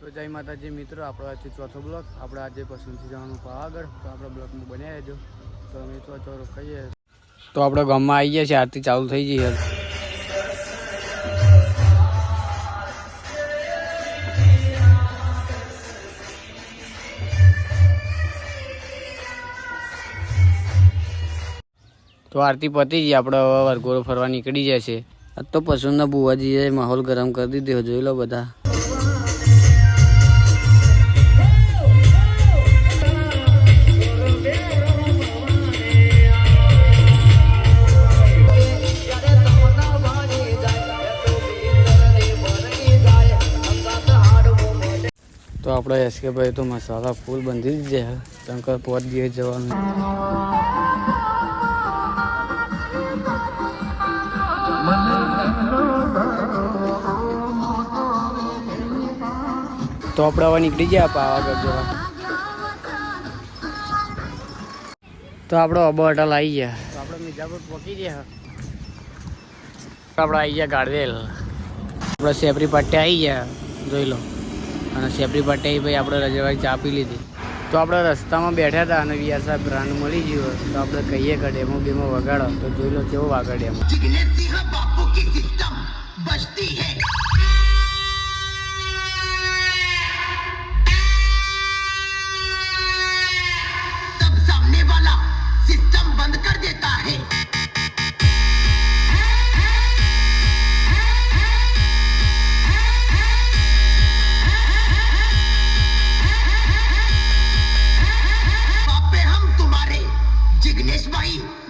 તો જય માતાજી મિત્રો, આપણો આજે ચોથો બ્લોક. આપણે આજે પસંદથી જવાનું પાવાગઢ, તો આપણે બ્લોકમાં બન્યા રહેજો. તો અમે ચોરો કહીએ તો આપણે ગામમાં આવી ગયા છે. આરતી ચાલુ થઈ ગઈ છે. તો આરતી પતી ગઈ, આપણે હવે વરઘોડો ફરવા નીકળી જાય છે. આજ તો પશુના બુવાજીએ માહોલ ગરમ કરી દીધો, જોઈ લો બધા. તો આપણે એસકે ભાઈ તો મસાલા ફૂલ બંધી દીધે છે. શંકર પોત દિવસ જવાનું. તો આપણે હવે નીકળી ગયા પાવાગઢ જવા. તો આપણે અબો હોટલ આવી ગયા. તો આપણે મિર્ઝાપુર પહોંચી ગયા. આપણે આવી ગયા ગાડવેલ. આપણે સેપરી પાટે આવી ગયા, જોઈ લો. અને સેપરી પાટે ભાઈ આપણે રજવાડી ચા પી લીધી. તો આપણે રસ્તામાં બેઠા હતા અને વીઆર સાહેબ બ્રાન્ડ મળી ગયો. તો આપણે કહીએ કે ડેમો બેમો વગાડો. તો જોઈ લો કેવો વાગે ડેમો.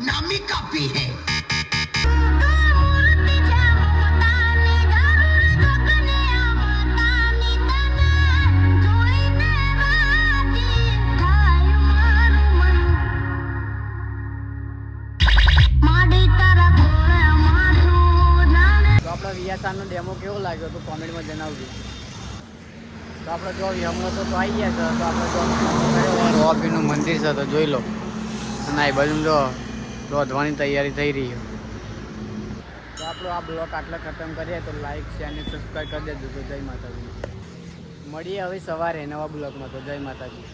नामी काफी है. તો આપણે વિયાસાનો ડેમો કેવો લાગ્યો તો કોમેન્ટમાં જણાવજો. તો આપણે જો હમણાં તો આવી ગયા છે. તો આપણે જો રોપીનું મંદિર છે, તો જોઈ લો. અને એ બાજુ જો રોધવાની તૈયારી થઈ રહી છે. તો આપણો આ બ્લોગ આટલા ખતમ કરીએ. તો લાઈક શેર અને સબસ્ક્રાઈબ કરી દેજો. તો જય માતાજી. મળીએ હવે સવારે નવા બ્લોગમાં. તો જય માતાજી.